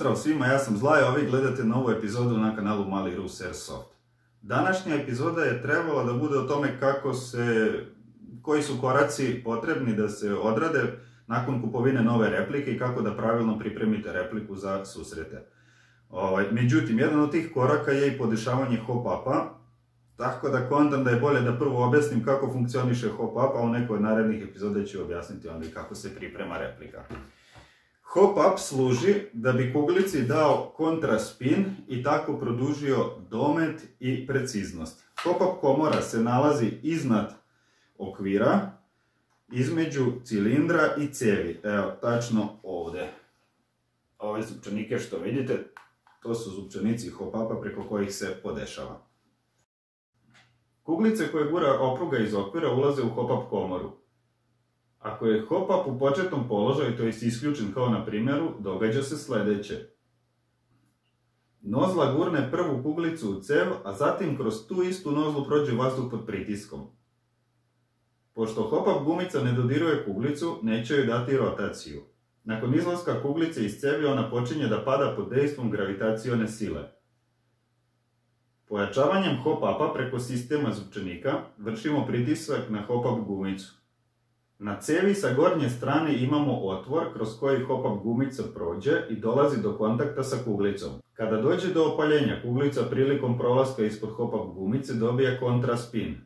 Pozdrav svima, ja sam Zlaj, a vi gledate novu epizodu na kanalu Mali Rus Airsoft. Današnja epizoda je trebala da bude o tome koji su koraci potrebni da se odrade nakon kupovine nove replike i kako da pravilno pripremite repliku za susrete. Međutim, jedan od tih koraka je i podešavanje hop-upa, tako da kontam da je bolje da prvo objasnim kako funkcioniše hop-up, a u nekoj od narednih epizoda ću objasniti onda i kako se priprema replika. Hop-up služi da bi kuglici dao kontraspin i tako produžio domet i preciznost. Hop-up komora se nalazi iznad okvira, između cilindra i cevi. Evo, tačno ovdje. Ove zupčanike što vidite, to su zupčanici hop-upa preko kojih se podešava. Kuglice koje gura opruga iz okvira ulaze u hop-up komoru. Ako je hop-up u početnom položaju, to jest isključen kao na primjeru, događa se sljedeće. Nozla gurne prvu kuglicu u cev, a zatim kroz tu istu nozlu prođe vazduh pod pritiskom. Pošto hop-up gumica ne dodiruje kuglicu, neće joj dati rotaciju. Nakon izlaska kuglice iz cevi, ona počinje da pada pod dejstvom gravitacione sile. Pojačavanjem hop-upa preko sistema zupčanika vršimo pritisak na hop-up gumicu. Na cevi sa gornje strane imamo otvor kroz koji hop-up gumica prođe i dolazi do kontakta sa kuglicom. Kada dođe do opaljenja, kuglica prilikom prolaska ispod hop-up gumice dobija kontraspin.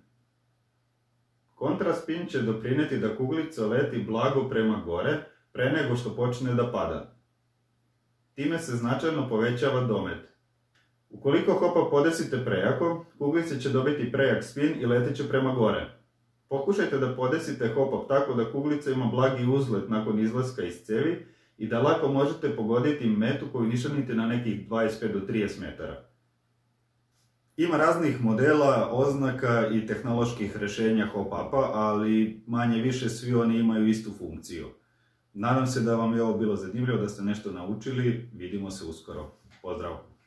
Kontraspin će doprinijeti da kuglica leti blago prema gore pre nego što počne da pada. Time se značajno povećava domet. Ukoliko hop-up podesite prejako, kuglica će dobiti prejak spin i letit će prema gore. Pokušajte da podesite hop-up tako da kuglica ima blagi uzlet nakon izlaska iz cevi i da lako možete pogoditi metu koju nišanite na nekih 25 do 30 metara. Ima raznih modela, oznaka i tehnoloških rješenja hop-upa, ali manje više svi oni imaju istu funkciju. Nadam se da vam je ovo bilo zanimljivo, da ste nešto naučili. Vidimo se uskoro. Pozdrav!